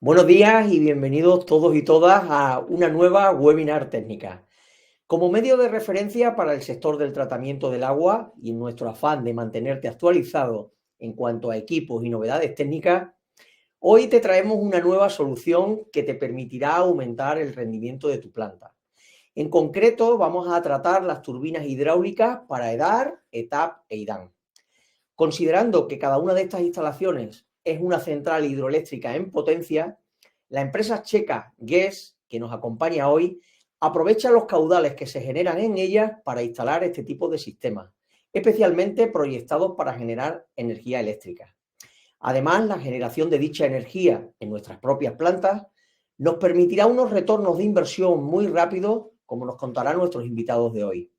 Buenos días y bienvenidos todos y todas a una nueva webinar técnica. Como medio de referencia para el sector del tratamiento del agua y en nuestro afán de mantenerte actualizado en cuanto a equipos y novedades técnicas, hoy te traemos una nueva solución que te permitirá aumentar el rendimiento de tu planta. En concreto, vamos a tratar las turbinas hidráulicas para EDAR, ETAP e IDAN. Considerando que cada una de estas instalaciones es una central hidroeléctrica en potencia, la empresa checa GES, que nos acompaña hoy, aprovecha los caudales que se generan en ellas para instalar este tipo de sistemas, especialmente proyectados para generar energía eléctrica. Además, la generación de dicha energía en nuestras propias plantas nos permitirá unos retornos de inversión muy rápidos, como nos contarán nuestros invitados de hoy.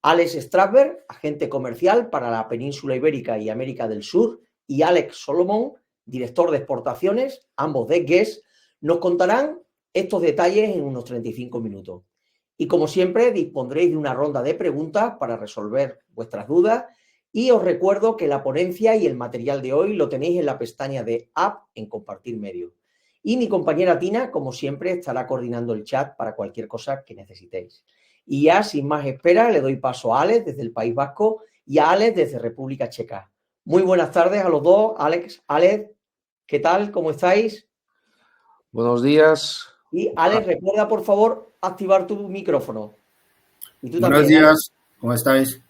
Alex Strasberg, agente comercial para la península ibérica y América del Sur, y Alex Solomon, director de exportaciones, ambos de GES, nos contarán estos detalles en unos 35 minutos. Y como siempre, dispondréis de una ronda de preguntas para resolver vuestras dudas. Y os recuerdo que la ponencia y el material de hoy lo tenéis en la pestaña de App en Compartir Medio. Y mi compañera Tina, como siempre, estará coordinando el chat para cualquier cosa que necesitéis. Y ya, sin más espera, le doy paso a Alex desde el País Vasco y a Alex desde República Checa. Muy buenas tardes a los dos. Alex, ¿qué tal? ¿Cómo estáis? Buenos días. Y Alex, recuerda por favor activar tu micrófono. Y tú Buenos también, Alex. días, ¿cómo estáis?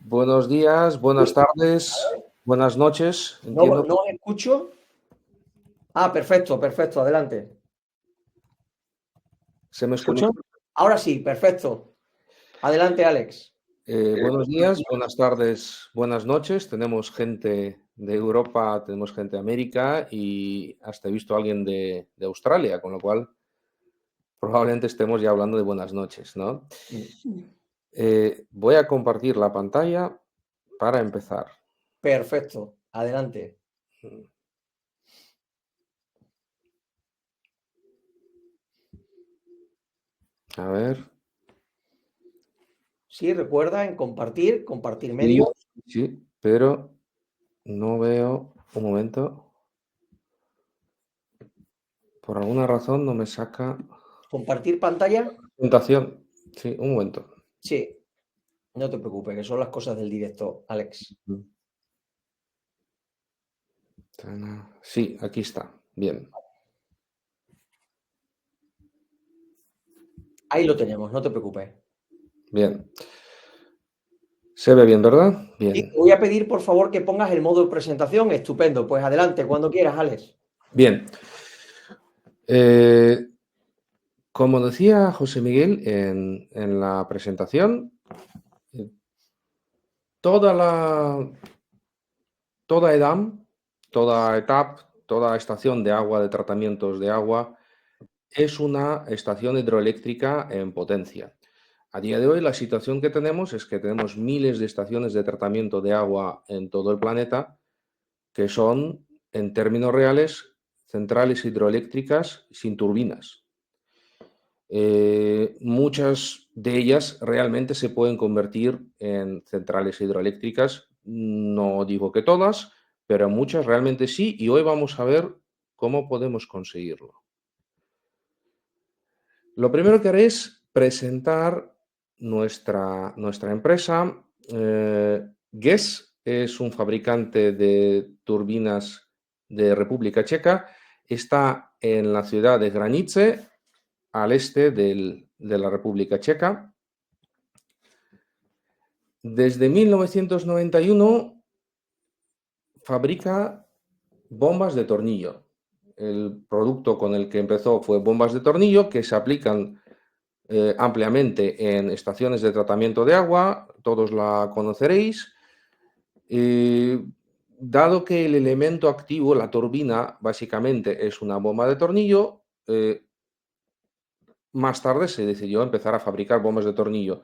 Buenos días, buenas Sí. tardes, buenas noches. ¿No, Entiendo no os escucho? Ah, perfecto, perfecto, adelante. ¿se me escucha? Ahora sí, perfecto. Adelante, Alex. Buenos días, buenas tardes, buenas noches. Tenemos gente de Europa, tenemos gente de América y hasta he visto a alguien de Australia, con lo cual probablemente estemos ya hablando de buenas noches, ¿no? Voy a compartir la pantalla para empezar. Perfecto, adelante. A ver. Sí, recuerda en compartir Sí, medio. sí, pero no veo. Un momento. Por alguna razón no me saca Compartir pantalla. presentación. Sí, un momento. Sí, no te preocupes, que son las cosas del directo, Alex. Sí, aquí está. Bien. Ahí lo tenemos, no te preocupes. Bien. Se ve bien, ¿verdad? Sí, Bien. te voy a pedir, por favor, que pongas el modo de presentación. Estupendo. Pues adelante, cuando quieras, Alex. Bien. Eh, Como decía José Miguel en la presentación, eh, toda toda EDAM, toda ETAP, toda estación de agua, de tratamientos de agua, es una estación hidroeléctrica en potencia. A día de hoy la situación que tenemos es que tenemos miles de estaciones de tratamiento de agua en todo el planeta que son, en términos reales, centrales hidroeléctricas sin turbinas. Muchas de ellas realmente se pueden convertir en centrales hidroeléctricas, no digo que todas, pero muchas realmente sí, y hoy vamos a ver cómo podemos conseguirlo. Lo primero que haré es presentar nuestra empresa. GES es un fabricante de turbinas de República Checa. Está en la ciudad de Hranice, al este de la República Checa. Desde 1991 fabrica bombas de tornillo. El producto con el que empezó fue bombas de tornillo que se aplican ampliamente en estaciones de tratamiento de agua, todos la conoceréis. Dado que el elemento activo, la turbina, básicamente es una bomba de tornillo, más tarde se decidió empezar a fabricar bombas de tornillo.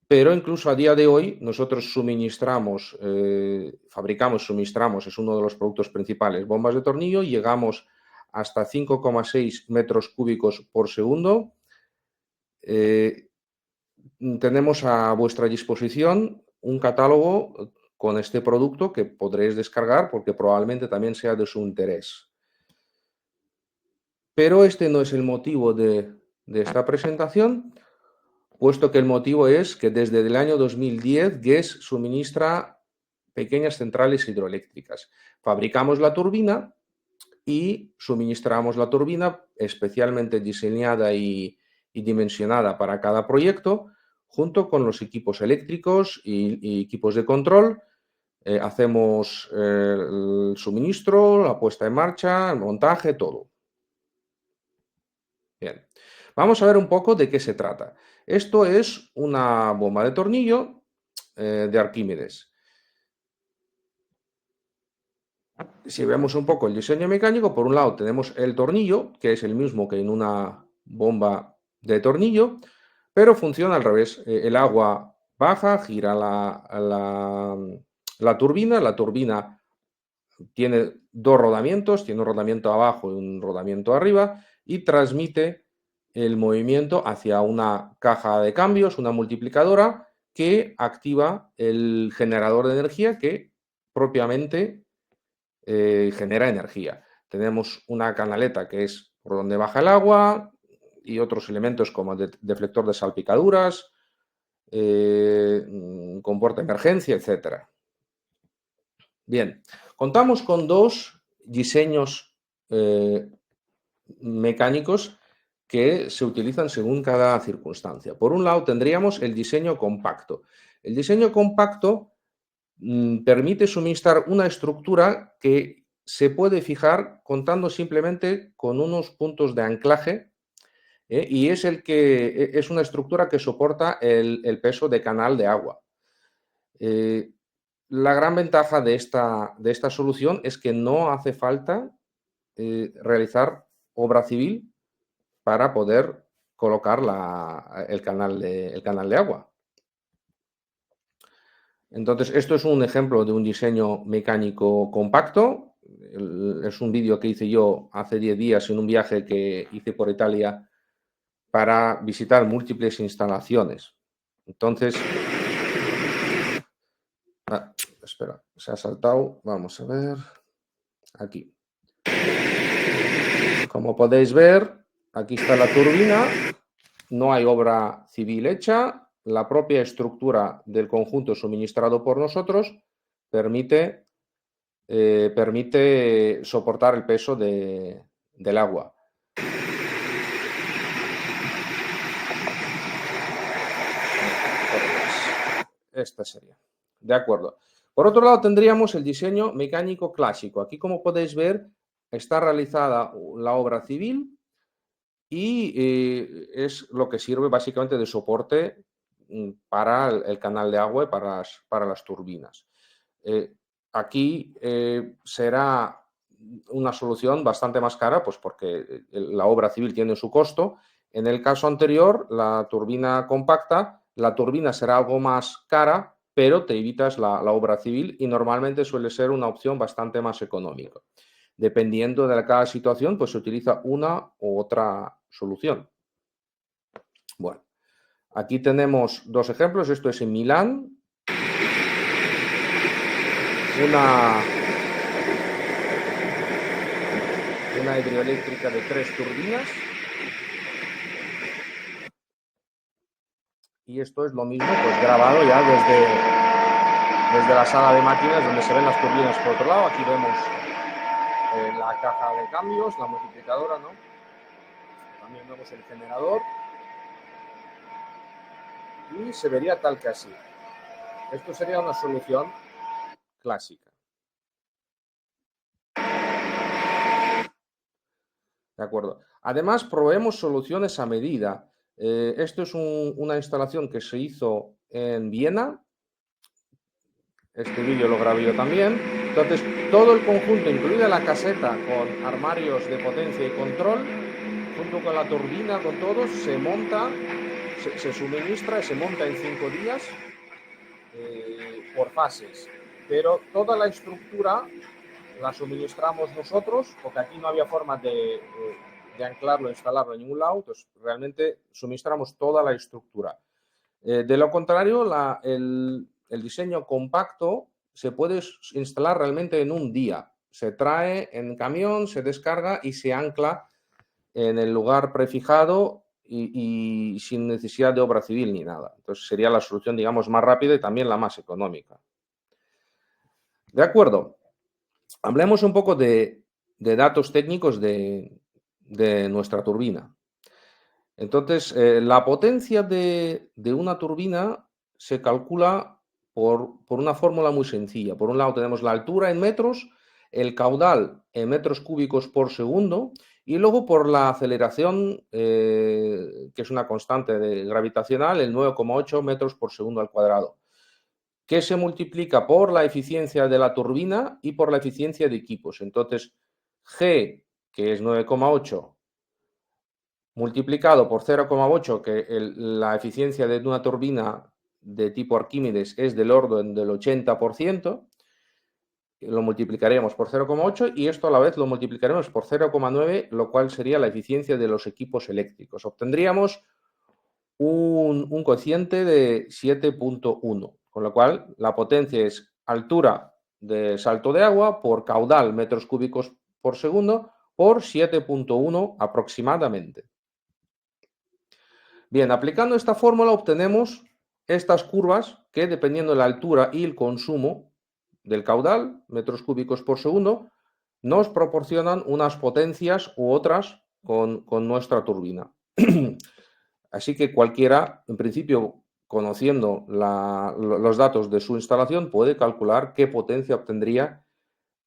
Pero incluso a día de hoy nosotros suministramos, es uno de los productos principales, bombas de tornillo, llegamos hasta 5,6 metros cúbicos por segundo. Tenemos a vuestra disposición un catálogo con este producto que podréis descargar porque probablemente también sea de su interés. Pero este no es el motivo de esta presentación, puesto que el motivo es que desde el año 2010 GES suministra pequeñas centrales hidroeléctricas. Fabricamos la turbina y suministramos la turbina especialmente diseñada y dimensionada para cada proyecto, junto con los equipos eléctricos y equipos de control. Hacemos el suministro, la puesta en marcha, el montaje, todo. Bien, vamos a ver un poco de qué se trata. Esto es una bomba de tornillo de Arquímedes. Si vemos un poco el diseño mecánico, por un lado tenemos el tornillo, que es el mismo que en una bomba de tornillo, pero funciona al revés. El agua baja, gira la turbina tiene dos rodamientos, tiene un rodamiento abajo y un rodamiento arriba, y transmite el movimiento hacia una caja de cambios, una multiplicadora, que activa el generador de energía que propiamente genera energía. Tenemos una canaleta que es por donde baja el agua y otros elementos como deflector de salpicaduras, comporta emergencia, etc. Bien, contamos con dos diseños mecánicos que se utilizan según cada circunstancia. Por un lado tendríamos el diseño compacto. El diseño compacto permite suministrar una estructura que se puede fijar contando simplemente con unos puntos de anclaje y es es una estructura que soporta el peso de canal de agua. La gran ventaja de esta solución es que no hace falta realizar obra civil para poder colocar el canal de agua. Entonces, esto es un ejemplo de un diseño mecánico compacto. Es un vídeo que hice yo hace 10 días en un viaje que hice por Italia para visitar múltiples instalaciones. Entonces, espera, se ha saltado. Vamos a ver. Aquí. Como podéis ver, aquí está la turbina. No hay obra civil hecha. La propia estructura del conjunto suministrado por nosotros permite soportar el peso del agua. Esta sería. De acuerdo. Por otro lado, tendríamos el diseño mecánico clásico. Aquí, como podéis ver, está realizada la obra civil y es lo que sirve básicamente de soporte para el canal de agua y para las turbinas. Aquí será una solución bastante más cara, pues porque la obra civil tiene su costo. En el caso anterior, la turbina compacta, la turbina será algo más cara, pero te evitas la obra civil y normalmente suele ser una opción bastante más económica. Dependiendo de cada situación, pues se utiliza una u otra solución. Bueno, aquí tenemos dos ejemplos. Esto es en Milán. Una hidroeléctrica de 3 turbinas. Y esto es lo mismo, pues grabado ya desde la sala de máquinas donde se ven las turbinas por otro lado. Aquí vemos la caja de cambios, la multiplicadora, ¿no? También vemos el generador. Y se vería tal que así. Esto sería una solución clásica. De acuerdo. Además, proveemos soluciones a medida. Esto es una instalación que se hizo en Viena. Este vídeo lo grabé yo también. Entonces, todo el conjunto, incluida la caseta con armarios de potencia y control, junto con la turbina, con todo, se monta, se suministra y se monta en 5 días por fases. Pero toda la estructura la suministramos nosotros, porque aquí no había forma de anclarlo, instalarlo en ningún lado, entonces realmente suministramos toda la estructura. De lo contrario, el diseño compacto se puede instalar realmente en un día. Se trae en camión, se descarga y se ancla en el lugar prefijado y sin necesidad de obra civil ni nada. Entonces sería la solución, digamos, más rápida y también la más económica. De acuerdo. Hablemos un poco de datos técnicos de nuestra turbina. Entonces, la potencia de una turbina se calcula por una fórmula muy sencilla. Por un lado tenemos la altura en metros, el caudal en metros cúbicos por segundo y luego por la aceleración, que es una constante gravitacional, el 9,8 metros por segundo al cuadrado, que se multiplica por la eficiencia de la turbina y por la eficiencia de equipos. Entonces, G, que es 9,8, multiplicado por 0,8, que la eficiencia de una turbina de tipo Arquímedes es del orden del 80%, lo multiplicaremos por 0,8 y esto a la vez lo multiplicaremos por 0,9, lo cual sería la eficiencia de los equipos eléctricos. Obtendríamos un cociente de 7,1, con lo cual la potencia es altura de salto de agua por caudal metros cúbicos por segundo por 7,1 aproximadamente. Bien, aplicando esta fórmula obtenemos estas curvas que, dependiendo de la altura y el consumo del caudal, metros cúbicos por segundo, nos proporcionan unas potencias u otras con nuestra turbina. Así que cualquiera, en principio, conociendo los datos de su instalación, puede calcular qué potencia obtendría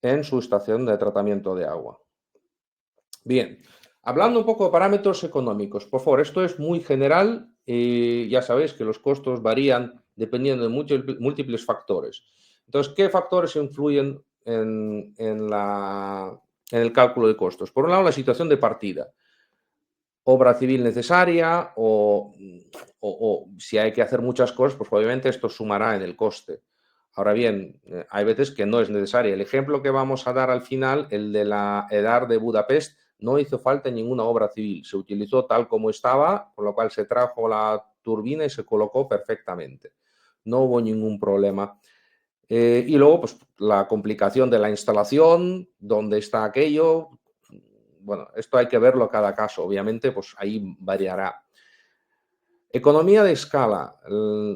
en su estación de tratamiento de agua. Bien, hablando un poco de parámetros económicos, por favor, esto es muy general y ya sabéis que los costos varían dependiendo de múltiples factores. Entonces, ¿qué factores influyen en el cálculo de costos? Por un lado, la situación de partida. Obra civil necesaria o si hay que hacer muchas cosas, pues obviamente esto sumará en el coste. Ahora bien, hay veces que no es necesaria. El ejemplo que vamos a dar al final, el de la EDAR de Budapest, no hizo falta ninguna obra civil. Se utilizó tal como estaba, con lo cual se trajo la turbina y se colocó perfectamente. No hubo ningún problema. Y luego, pues la complicación de la instalación, dónde está aquello. Bueno, esto hay que verlo cada caso. Obviamente, pues ahí variará. Economía de escala.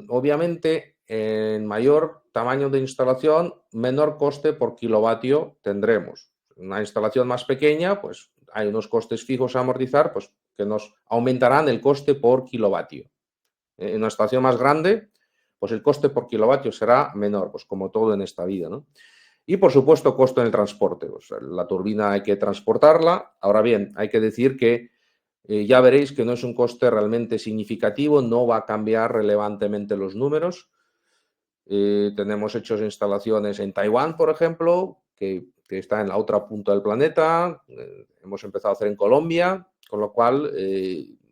Obviamente, en mayor tamaño de instalación, menor coste por kilovatio tendremos. Una instalación más pequeña, pues hay unos costes fijos a amortizar, pues que nos aumentarán el coste por kilovatio. En una instalación más grande, pues el coste por kilovatio será menor, pues como todo en esta vida, ¿no? Y, por supuesto, costo en el transporte. Pues la turbina hay que transportarla. Ahora bien, hay que decir que ya veréis que no es un coste realmente significativo, no va a cambiar relevantemente los números. Tenemos hechos instalaciones en Taiwán, por ejemplo, que está en la otra punta del planeta. Hemos empezado a hacer en Colombia, con lo cual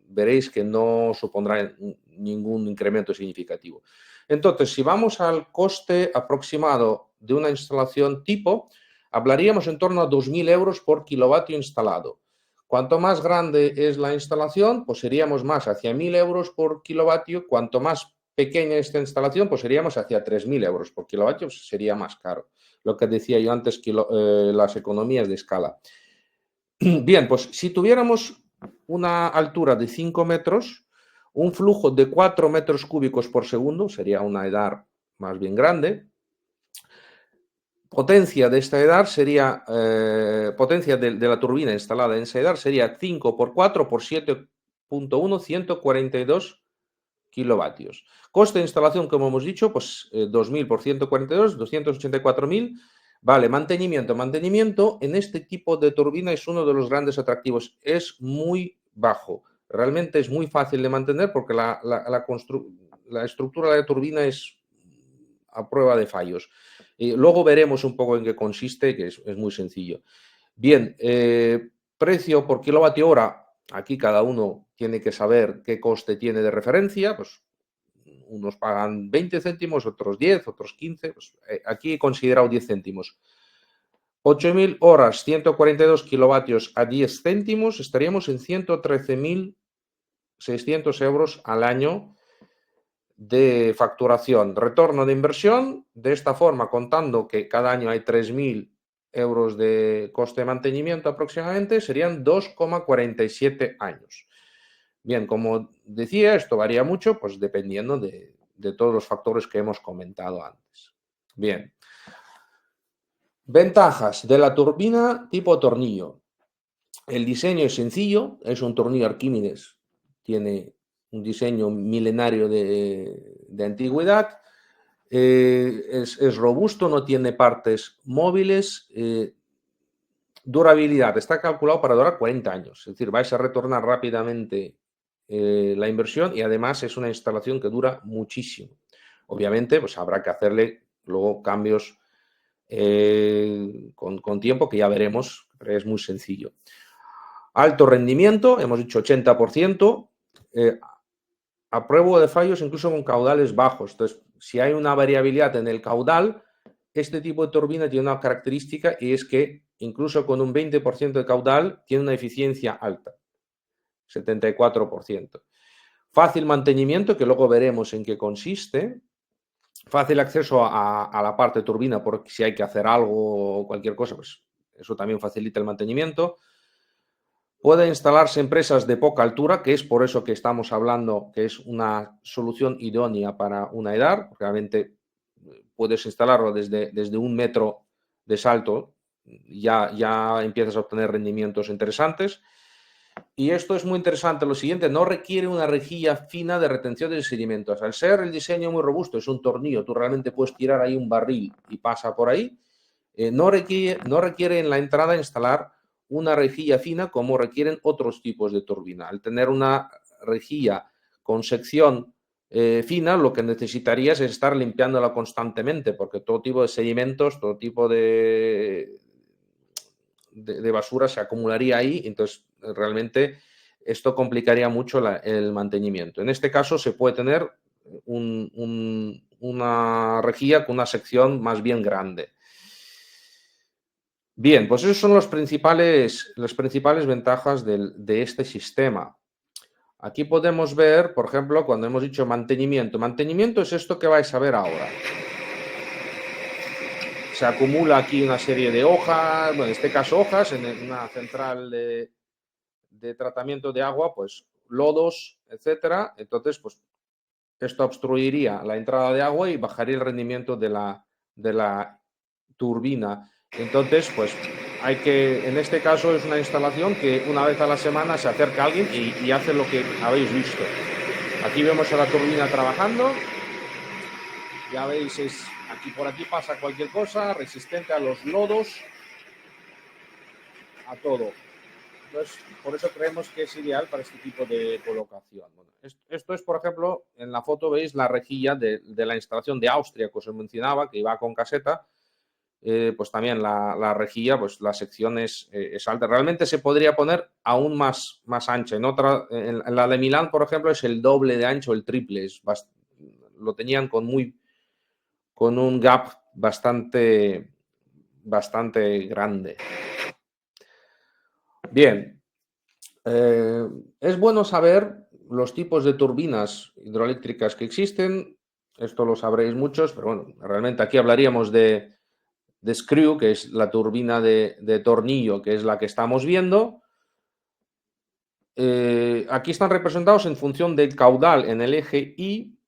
veréis que no supondrá ningún incremento significativo. Entonces, si vamos al coste aproximado de una instalación tipo, hablaríamos en torno a 2.000 euros por kilovatio instalado. Cuanto más grande es la instalación, pues seríamos más hacia 1.000 euros por kilovatio. Cuanto más pequeña esta instalación, pues seríamos hacia 3.000 euros por kilovatio, pues sería más caro. Lo que decía yo antes, las economías de escala. Bien, pues si tuviéramos una altura de 5 metros, un flujo de 4 metros cúbicos por segundo, sería una EDAR más bien grande. Potencia de esta EDAR sería, potencia de la turbina instalada en esa EDAR sería 5 por 4 por 7,1, 142 kilovatios. Coste de instalación, como hemos dicho, pues 2.000 por 142, 284.000. Vale, mantenimiento. Mantenimiento en este tipo de turbina es uno de los grandes atractivos. Es muy bajo. Realmente es muy fácil de mantener porque la estructura de la turbina es a prueba de fallos. Luego veremos un poco en qué consiste, que es muy sencillo. Bien, precio por kilovatio hora. Aquí cada uno tiene que saber qué coste tiene de referencia. Pues unos pagan 20 céntimos, otros 10, otros 15. Pues, aquí he considerado 10 céntimos. 8.000 horas, 142 kilovatios a 10 céntimos, estaríamos en 113.600 euros al año de facturación, retorno de inversión, de esta forma, contando que cada año hay 3.000 euros de coste de mantenimiento aproximadamente, serían 2,47 años. Bien, como decía, esto varía mucho, pues dependiendo de todos los factores que hemos comentado antes. Bien. Ventajas de la turbina tipo tornillo. El diseño es sencillo, es un tornillo Arquímedes, tiene un diseño milenario de antigüedad, es robusto, no tiene partes móviles, durabilidad, está calculado para durar 40 años, es decir, vais a retornar rápidamente la inversión y además es una instalación que dura muchísimo. Obviamente, pues habrá que hacerle luego cambios con tiempo, que ya veremos, pero es muy sencillo. Alto rendimiento, hemos dicho 80%, a prueba de fallos incluso con caudales bajos. Entonces, si hay una variabilidad en el caudal, este tipo de turbina tiene una característica y es que incluso con un 20% de caudal tiene una eficiencia alta, 74%. Fácil mantenimiento, que luego veremos en qué consiste. Fácil acceso a la parte turbina, porque si hay que hacer algo o cualquier cosa, pues eso también facilita el mantenimiento. Puede instalarse en presas de poca altura, que es por eso que estamos hablando que es una solución idónea para una EDAR. Realmente puedes instalarlo desde 1 metro de salto, ya empiezas a obtener rendimientos interesantes. Y esto es muy interesante. Lo siguiente, no requiere una rejilla fina de retención de sedimentos. Al ser el diseño muy robusto, es un tornillo, tú realmente puedes tirar ahí un barril y pasa por ahí. No requiere en la entrada instalar una rejilla fina como requieren otros tipos de turbina. Al tener una rejilla con sección fina, lo que necesitarías es estar limpiándola constantemente, porque todo tipo de sedimentos, todo tipo de basura se acumularía ahí, entonces realmente esto complicaría mucho el mantenimiento. En este caso se puede tener una rejilla con una sección más bien grande. Bien, pues esas son las principales ventajas de este sistema. Aquí podemos ver, por ejemplo, cuando hemos dicho mantenimiento. Mantenimiento es esto que vais a ver ahora. Se acumula aquí una serie de hojas, bueno, en este caso hojas, en una central de tratamiento de agua, pues lodos, etcétera. Entonces, pues esto obstruiría la entrada de agua y bajaría el rendimiento de la turbina. Entonces, pues en este caso es una instalación que una vez a la semana se acerca alguien y hace lo que habéis visto. Aquí vemos a la turbina trabajando. Ya veis, por aquí pasa cualquier cosa, resistente a los lodos, a todo. Entonces, por eso creemos que es ideal para este tipo de colocación. Bueno, esto es, por ejemplo, en la foto veis la rejilla de la instalación de Austria que os mencionaba, que iba con caseta. Pues también la rejilla, pues la sección es alta. Realmente se podría poner aún más ancha. En la de Milán, por ejemplo, es el doble de ancho, el triple. Lo tenían con un gap bastante grande. Bien, es bueno saber los tipos de turbinas hidroeléctricas que existen. Esto lo sabréis muchos, pero bueno, realmente aquí hablaríamos de screw, que es la turbina de tornillo, que es la que estamos viendo. Aquí están representados en función del caudal en el eje Y,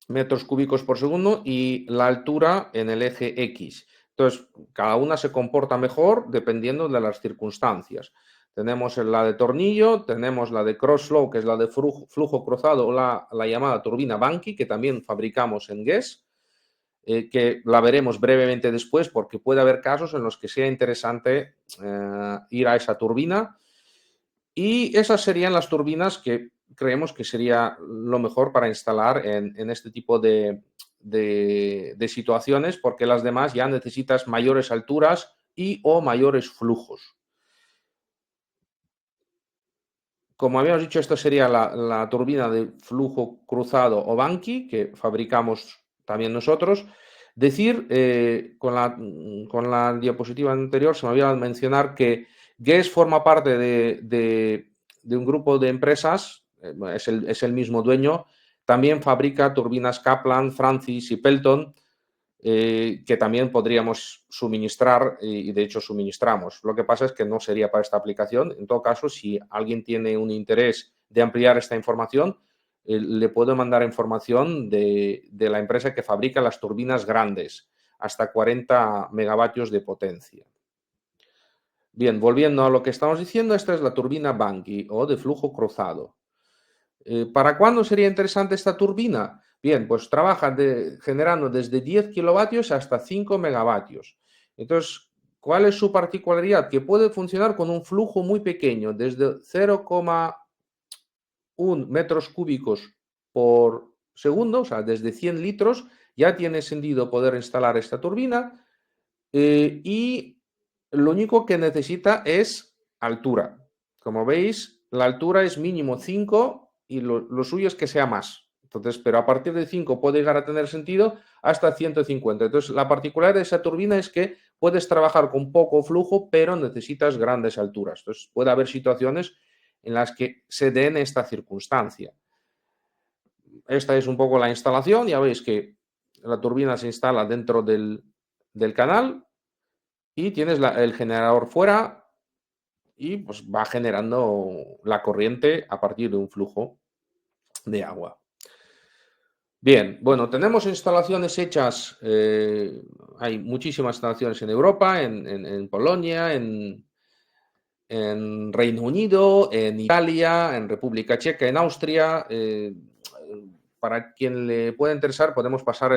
metros cúbicos por segundo, y la altura en el eje X. Entonces, cada una se comporta mejor dependiendo de las circunstancias. Tenemos la de tornillo, tenemos la de cross flow, que es la de flujo cruzado, o la llamada turbina Banqui, que también fabricamos en Guess, que la veremos brevemente después, porque puede haber casos en los que sea interesante ir a esa turbina. Y esas serían las turbinas que creemos que sería lo mejor para instalar en este tipo de situaciones, porque las demás ya necesitas mayores alturas o mayores flujos. Como habíamos dicho, esta sería la turbina de flujo cruzado o Banqui, que fabricamos también nosotros. Decir, con la diapositiva anterior se me olvidaba mencionar que Guess forma parte de un grupo de empresas, es el mismo dueño, también fabrica turbinas Kaplan, Francis y Pelton, que también podríamos suministrar y de hecho suministramos. Lo que pasa es que no sería para esta aplicación. En todo caso, si alguien tiene un interés de ampliar esta información, le puedo mandar información de la empresa que fabrica las turbinas grandes, hasta 40 megavatios de potencia. Bien, volviendo a lo que estamos diciendo, esta es la turbina Banqi o de flujo cruzado. ¿Para cuándo sería interesante esta turbina? Bien, pues trabaja generando desde 10 kilovatios hasta 5 megavatios. Entonces, ¿cuál es su particularidad? Que puede funcionar con un flujo muy pequeño, desde 0,1 metros cúbicos por segundo, o sea, desde 100 litros, ya tiene sentido poder instalar esta turbina y lo único que necesita es altura. Como veis, la altura es mínimo 5 y lo suyo es que sea más. Entonces, pero a partir de 5 puede llegar a tener sentido hasta 150. Entonces, la particularidad de esa turbina es que puedes trabajar con poco flujo, pero necesitas grandes alturas. Entonces, puede haber situaciones en las que se den esta circunstancia. Esta es un poco la instalación. Ya veis que la turbina se instala dentro del canal y tienes el generador fuera y pues va generando la corriente a partir de un flujo de agua. Bien, bueno, tenemos instalaciones hechas, hay muchísimas instalaciones en Europa, en Polonia, en Reino Unido, en Italia, en República Checa, en Austria. Para quien le pueda interesar, podemos pasar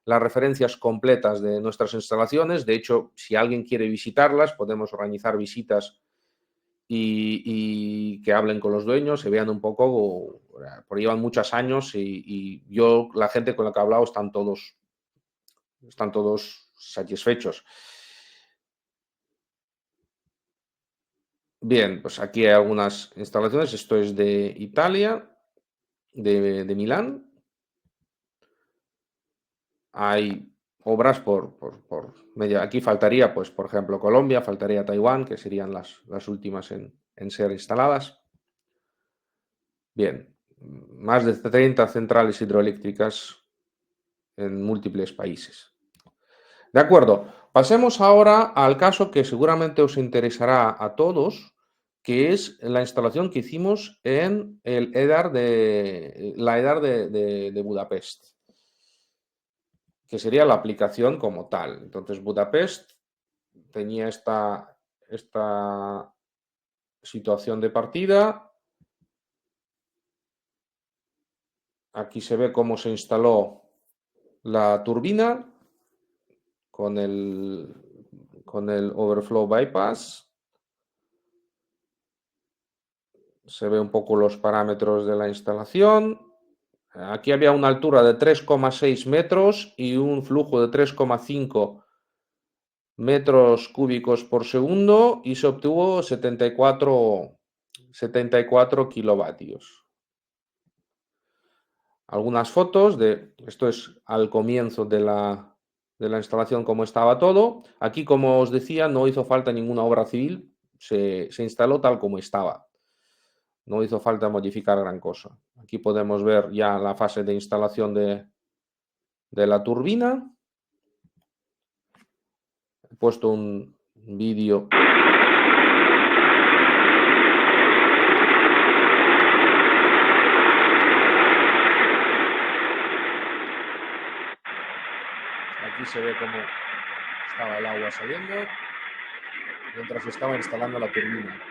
las referencias completas de nuestras instalaciones. De hecho, si alguien quiere visitarlas, podemos organizar visitas y que hablen con los dueños, se vean un poco, porque llevan muchos años y yo, la gente con la que he hablado, están todos satisfechos. Bien, pues aquí hay algunas instalaciones. Esto es de Italia, de Milán. Hay obras por medio. Aquí faltaría, pues, por ejemplo, Colombia, faltaría Taiwán, que serían las últimas en ser instaladas. Bien, más de 30 centrales hidroeléctricas en múltiples países. De acuerdo, pasemos ahora al caso que seguramente os interesará a todos, que es la instalación que hicimos en la EDAR de Budapest, que sería la aplicación como tal. Entonces, Budapest tenía esta situación de partida. Aquí se ve cómo se instaló la turbina con el overflow bypass. Se ve un poco los parámetros de la instalación. Aquí había una altura de 3,6 metros y un flujo de 3,5 metros cúbicos por segundo y se obtuvo 74 kilovatios. Algunas fotos esto es al comienzo de la instalación, como estaba todo. Aquí, como os decía, no hizo falta ninguna obra civil, se instaló tal como estaba. No hizo falta modificar gran cosa. Aquí podemos ver ya la fase de instalación de la turbina. He puesto un vídeo. Aquí se ve cómo estaba el agua saliendo mientras estaba instalando la turbina.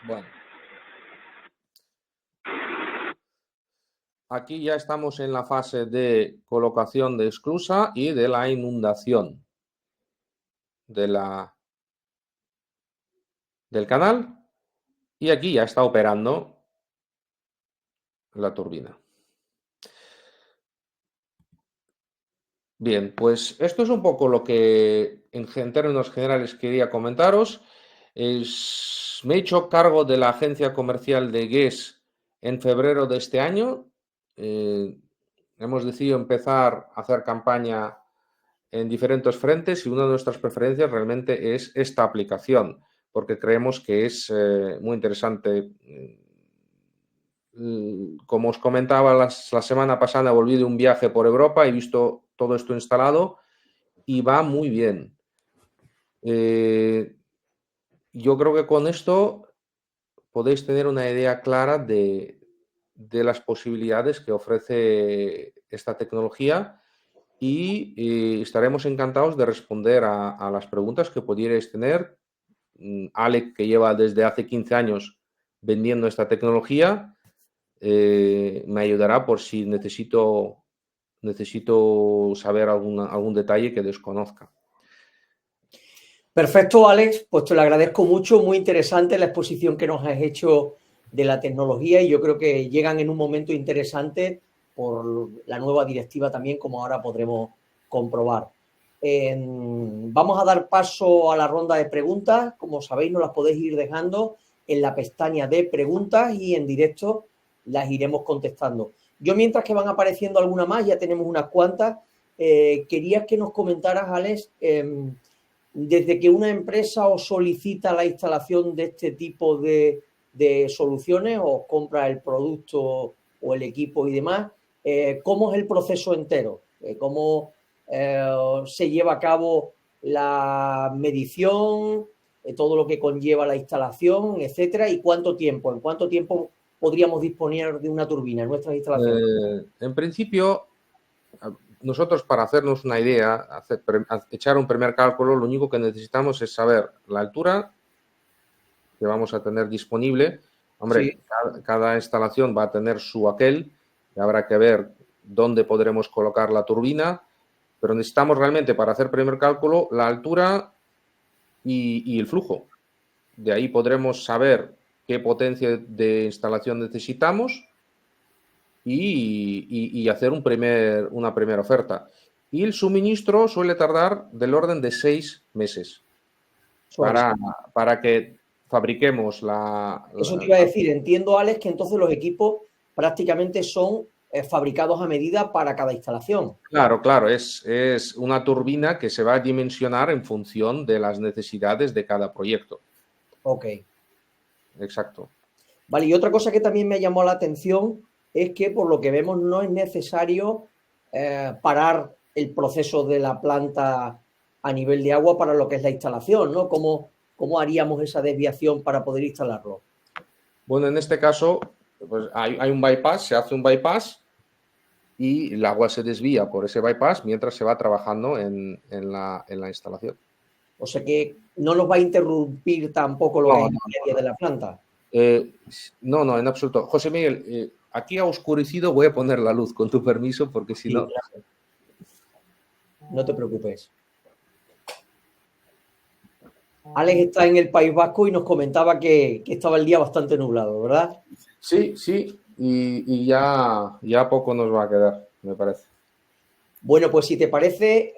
Bueno, aquí ya estamos en la fase de colocación de esclusa y de la inundación del canal, y aquí ya está operando la turbina. Bien, pues esto es un poco lo que en términos generales quería comentaros. Me he hecho cargo de la agencia comercial de GES en febrero de este año. Hemos decidido empezar a hacer campaña en diferentes frentes y una de nuestras preferencias realmente es esta aplicación, porque creemos que es muy interesante. Como os comentaba, la semana pasada volví de un viaje por Europa, he visto todo esto instalado y va muy bien. Yo creo que con esto podéis tener una idea clara de las posibilidades que ofrece esta tecnología y estaremos encantados de responder a las preguntas que pudierais tener. Alec, que lleva desde hace 15 años vendiendo esta tecnología, me ayudará por si necesito saber algún detalle que desconozca. Perfecto, Alex, pues te lo agradezco mucho, muy interesante la exposición que nos has hecho de la tecnología y yo creo que llegan en un momento interesante por la nueva directiva también, como ahora podremos comprobar. Vamos a dar paso a la ronda de preguntas. Como sabéis, nos las podéis ir dejando en la pestaña de preguntas y en directo las iremos contestando. Yo, mientras que van apareciendo alguna más, ya tenemos unas cuantas, quería que nos comentaras, Alex, desde que una empresa os solicita la instalación de este tipo de soluciones, os compra el producto o el equipo y demás, ¿cómo es el proceso entero? ¿Cómo se lleva a cabo la medición, todo lo que conlleva la instalación, etcétera? ¿Y cuánto tiempo? ¿En cuánto tiempo podríamos disponer de una turbina en nuestras instalaciones? En principio, nosotros, para hacernos una idea, echar un primer cálculo, lo único que necesitamos es saber la altura que vamos a tener disponible. Hombre, Sí. cada instalación va a tener su aquel y habrá que ver dónde podremos colocar la turbina, pero necesitamos realmente, para hacer primer cálculo, la altura y el flujo. De ahí podremos saber qué potencia de instalación necesitamos y hacer una primera oferta. Y el suministro suele tardar del orden de 6 meses para que fabriquemos Eso te iba a decir. Entiendo, Alex, que entonces los equipos prácticamente son fabricados a medida para cada instalación. Claro, es una turbina que se va a dimensionar en función de las necesidades de cada proyecto. Ok. Exacto. Vale, y otra cosa que también me llamó la atención es que, por lo que vemos, no es necesario parar el proceso de la planta a nivel de agua para lo que es la instalación, ¿no? ¿Cómo haríamos esa desviación para poder instalarlo? Bueno, en este caso, pues hay un bypass, se hace un bypass y el agua se desvía por ese bypass mientras se va trabajando en la instalación. O sea que no nos va a interrumpir tampoco lo que es el día a día de la planta. No, en absoluto. José Miguel, aquí ha oscurecido, voy a poner la luz con tu permiso, porque si no... Claro. No te preocupes. Alex está en el País Vasco y nos comentaba que estaba el día bastante nublado, ¿verdad? Sí, y ya poco nos va a quedar, me parece. Bueno, pues si te parece,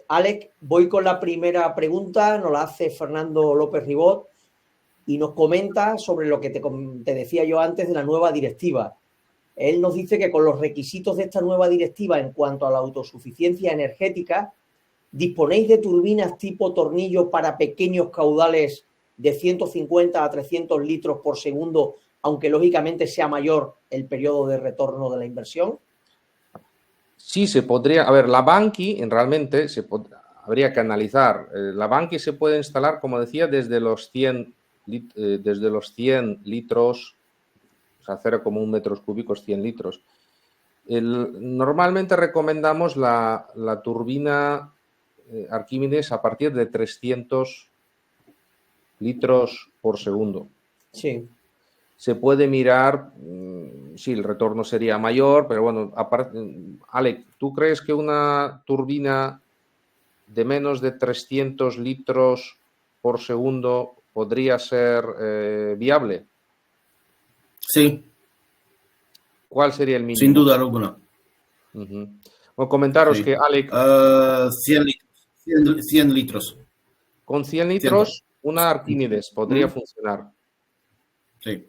Alex, voy con la primera pregunta, nos la hace Fernando López Ribot y nos comenta sobre lo que te decía yo antes de la nueva directiva. Él nos dice que con los requisitos de esta nueva directiva en cuanto a la autosuficiencia energética, disponéis de turbinas tipo tornillo para pequeños caudales de 150 a 300 litros por segundo, aunque lógicamente sea mayor el periodo de retorno de la inversión. Sí, se podría. A ver, la Banqui realmente habría que analizar. La Banqui se puede instalar, como decía, desde los 100 litros, o sea, 0,1 metros cúbicos, 100 litros. Normalmente recomendamos la turbina Arquímedes a partir de 300 litros por segundo. Sí. Se puede mirar si el retorno sería mayor, pero bueno, Alec, ¿tú crees que una turbina de menos de 300 litros por segundo podría ser viable? Sí. ¿Cuál sería el mínimo? Sin duda alguna. Bueno, comentaros que, Alec... 100 litros. Con 100 litros, una Arquímedes podría funcionar. Sí.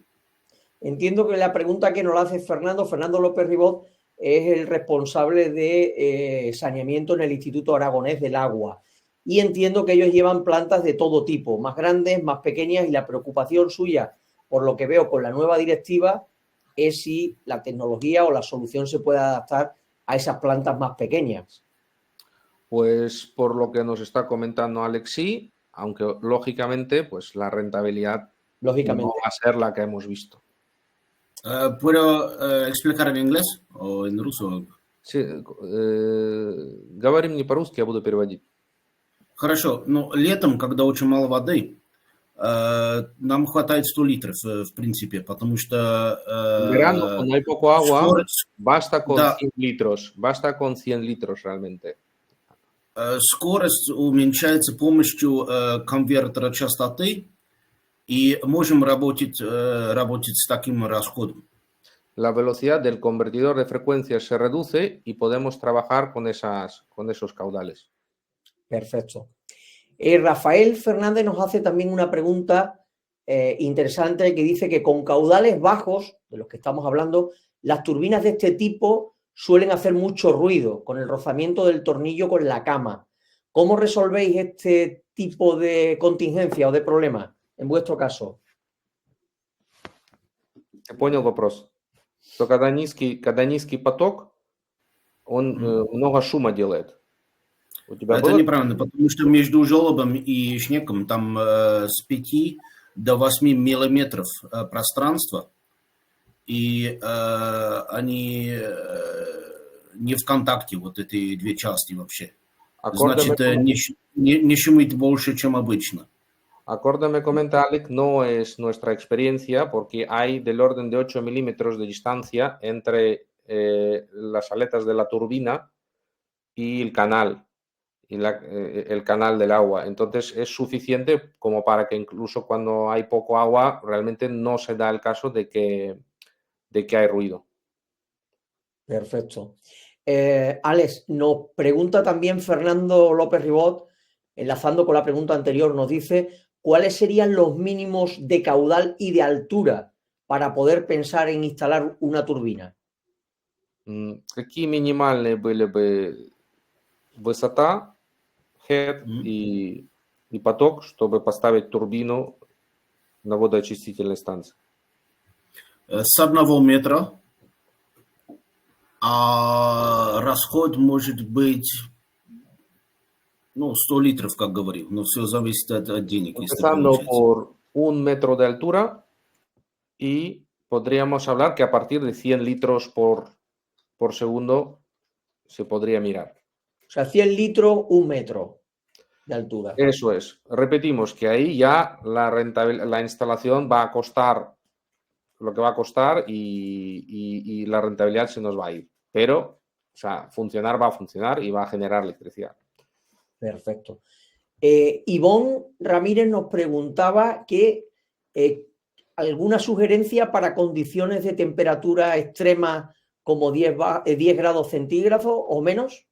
Entiendo que la pregunta que nos hace Fernando López Ribot es el responsable de saneamiento en el Instituto Aragonés del Agua. Y entiendo que ellos llevan plantas de todo tipo, más grandes, más pequeñas, y la preocupación suya, por lo que veo con la nueva directiva, es si la tecnología o la solución se puede adaptar a esas plantas más pequeñas. Pues por lo que nos está comentando Alex, sí, aunque lógicamente pues la rentabilidad no Lógicamente. va a ser la que hemos visto. ¿Puedo explicar en inglés o en ruso? Sí, говори мне по-русски, я буду переводить. Хорошо, но летом, когда очень мало воды, нам хватает 100 литров, в принципе, потому En что verano, cuando hay poco agua, скорость, basta con да, 100 litros, basta con 100 litros realmente. скорость уменьшается с помощью конвертера частоты, и можем работать с таким расходом. La velocidad del convertidor de frecuencias se reduce y podemos trabajar con esos caudales. Perfecto. Rafael Fernández nos hace también una pregunta interesante que dice que con caudales bajos, de los que estamos hablando, las turbinas de este tipo suelen hacer mucho ruido con el rozamiento del tornillo con la cama. ¿Cómo resolvéis este tipo de contingencia o de problema en vuestro caso? Ты понял вопрос? Что когда низкий поток, он много шума делает. У тебя Это было? неправильно, потому что между желобом и шнеком там с 5 до 8 миллиметров пространства, и они не в контакте, вот эти две части вообще. Значит, не шумит больше, чем обычно. Acorde me comenta Alec, no es nuestra experiencia porque hay del orden de 8 milímetros de distancia entre las aletas de la turbina y el canal, el canal del agua. Entonces es suficiente como para que incluso cuando hay poco agua realmente no se da el caso de que hay ruido. Perfecto. Alex, nos pregunta también Fernando López Ribot, enlazando con la pregunta anterior, nos dice cuáles serían los mínimos de caudal y de altura para poder pensar en instalar una turbina. Какие минимальные были бы высота, head и поток, чтобы поставить турбину на водоочистительной станции? С 1 метра, а расход может быть 100 litrov, как говорил, но все зависит от денег. Empezando por 1 metro de altura y podríamos hablar que a partir de 100 litros por segundo se podría mirar. O sea, 100 litros, 1 metro de altura. Eso es. Repetimos que ahí ya la instalación va a costar lo que va a costar y la rentabilidad se nos va a ir. Pero, o sea, funcionar va a funcionar y va a generar electricidad. Perfecto. Ivonne Ramírez nos preguntaba que alguna sugerencia para condiciones de temperatura extrema como 10 grados centígrados o menos.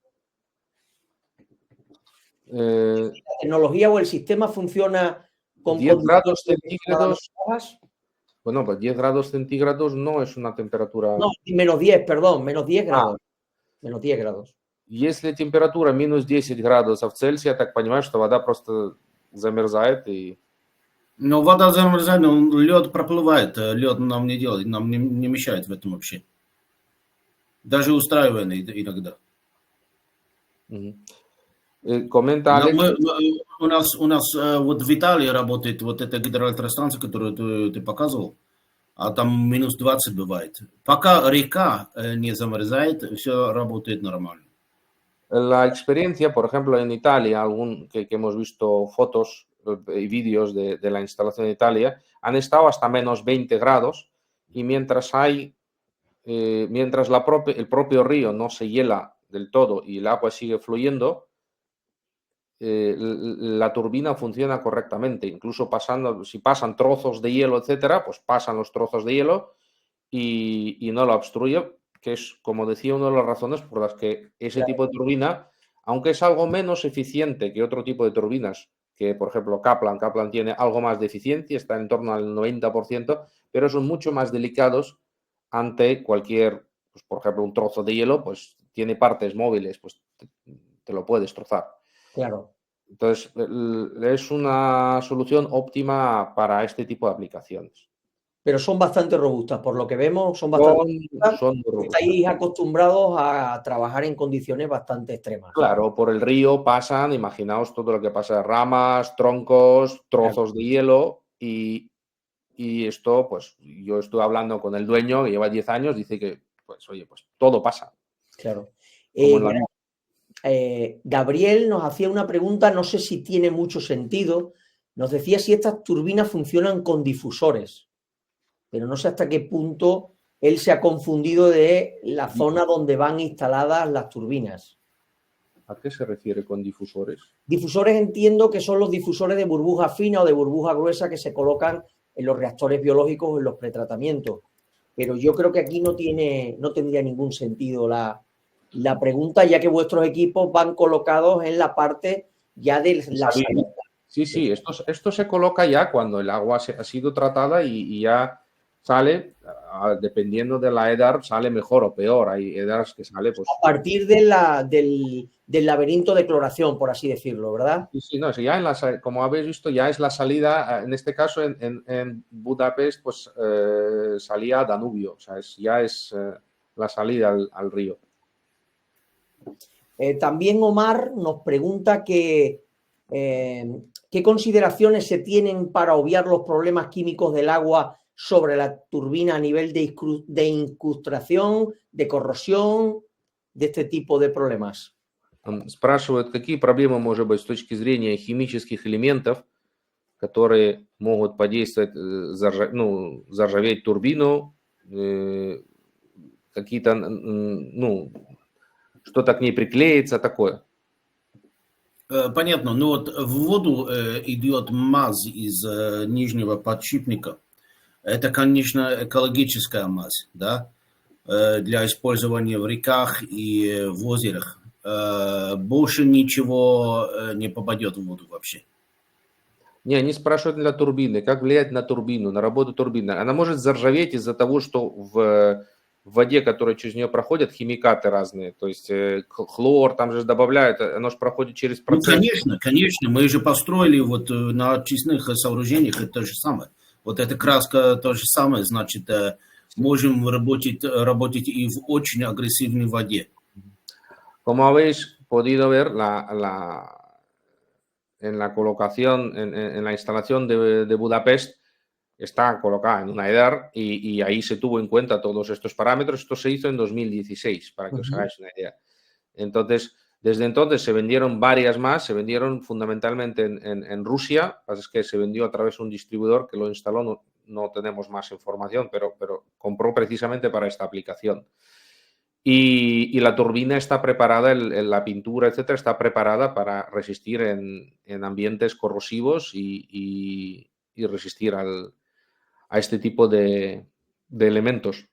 ¿La tecnología o el sistema funciona con 10 grados centígrados? Bueno, pues 10 grados centígrados no es una temperatura... No, menos 10, perdón, menos 10 grados. Menos 10 grados. Если температура минус 10 градусов Цельсия, я так понимаю, что вода просто замерзает и... Но вода замерзает, лед проплывает, лед нам не делает, нам не мешает в этом вообще. Даже устраивает иногда. Коммента Алекс. У нас вот в Италии работает вот эта гидроэлектростанция, которую ты показывал, а там минус 20 бывает. Пока река не замерзает, все работает нормально. La experiencia, por ejemplo, en Italia, que hemos visto fotos y vídeos de la instalación en Italia, han estado hasta menos 20 grados y mientras el propio río no se hiela del todo y el agua sigue fluyendo, la turbina funciona correctamente. Incluso si pasan trozos de hielo, etcétera, pues pasan los trozos de hielo y no lo obstruye, que es, como decía, una de las razones por las que ese tipo de turbina, aunque es algo menos eficiente que otro tipo de turbinas, que por ejemplo Kaplan tiene algo más de eficiencia, está en torno al 90%, pero son mucho más delicados ante cualquier pues, por ejemplo, un trozo de hielo, pues tiene partes móviles, pues te lo puede destrozar. Claro. Entonces, es una solución óptima para este tipo de aplicaciones. Pero son bastante robustas, por lo que vemos, son bastante robustas. Son muy robustas. Estáis acostumbrados a trabajar en condiciones bastante extremas. Claro, por el río pasan, imaginaos todo lo que pasa, ramas, troncos, trozos de hielo y esto, pues yo estuve hablando con el dueño que lleva 10 años, dice que, pues oye, pues todo pasa. Claro. Como en la Gabriel nos hacía una pregunta, no sé si tiene mucho sentido, nos decía si estas turbinas funcionan con difusores, pero no sé hasta qué punto él se ha confundido de la zona donde van instaladas las turbinas. ¿A qué se refiere con difusores? Difusores entiendo que son los difusores de burbuja fina o de burbuja gruesa que se colocan en los reactores biológicos o en los pretratamientos. Pero yo creo que aquí no tendría ningún sentido la pregunta, ya que vuestros equipos van colocados en la parte ya de la salida. Sí, esto se coloca ya cuando el agua ha sido tratada y ya sale, dependiendo de la edad, sale mejor o peor. Hay edades que sale pues... A partir del laberinto de cloración, por así decirlo, ¿verdad? Sí, no, ya como habéis visto, ya es la salida, en este caso en Budapest, pues salía a Danubio, o sea, ya es la salida al río. También Omar nos pregunta qué consideraciones se tienen para obviar los problemas químicos del agua sobre la turbina a nivel de incrustación, de corrosión, de este tipo de problemas. Спрашивают, какие проблемы, может быть, с точки зрения химических элементов, которые могут подействовать, заржаветь турбину, какие-то, что-то к ней приклеится, такое. Понятно. Ну вот в воду идет мазь из нижнего подшипника. Это, конечно, экологическая мазь, да, для использования в реках и в озерах. Больше ничего не попадет в воду вообще. Не, они спрашивают для турбины, как влияет на турбину, на работу турбины. Она может заржаветь из-за того, что в воде, которая через нее проходят, химикаты разные, то есть хлор, там же добавляют, оно же проходит через процесс. Ну, конечно, мы же построили вот на очистных сооружениях это же самое. Вот эта краска то же самое, значит, можем работать и в очень агрессивной воде. Como habéis podido ver, en la colocación, en la instalación de Budapest, está colocada en una EDAR y ahí se tuvo en cuenta todos estos parámetros. Esto se hizo en 2016, para que os hagáis una idea. Entonces, desde entonces se vendieron varias más, se vendieron fundamentalmente en Rusia, es que se vendió a través de un distribuidor que lo instaló, no tenemos más información, pero compró precisamente para esta aplicación. Y la turbina está preparada, la pintura, etcétera, está preparada para resistir en ambientes corrosivos y resistir a este tipo de elementos.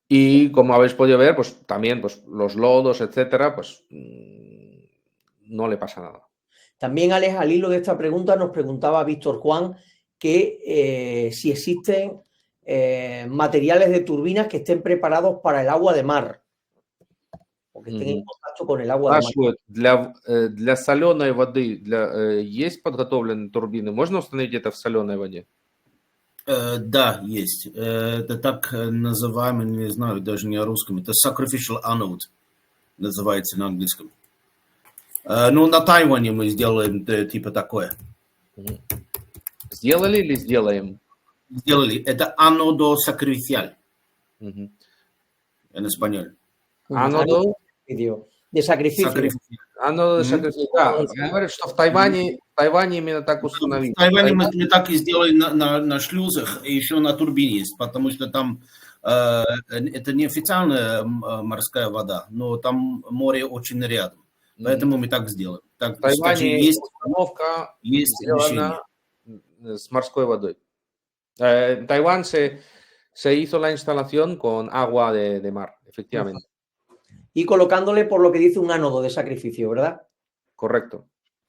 Y como habéis podido ver, pues también pues, los lodos, etcétera, pues no le pasa nada. También, Alex, al hilo de esta pregunta nos preguntaba Víctor Juan que si existen materiales de turbinas que estén preparados para el agua de mar o que estén en contacto con el agua de mar. Для соленой воды есть подготовленные турбины? Можно установить это в соленой воде? Да, есть. Это так называемый, не знаю, даже не о русском, это sacrificial anode называется на английском. Ну, на Тайване мы сделаем типа такое. Сделали или сделаем? Сделали. Это anodo sacrificial. En español. Anodo de sacrificio. Anodo de sacrificio. Говорят, что в Тайване именно так установили. В Тайване мы так и сделали на шлюзах, и еще на турбине есть, потому что там это не официальная морская вода, но там море очень рядом. Поэтому мы так сделаем. Так, в Тайване есть установка есть сделана с морской водой. En Taiwán se hizo la instalación con agua de mar, efectivamente. Y colocándole, por lo que dice, un ánodo de sacrificio, ¿verdad? Correcto.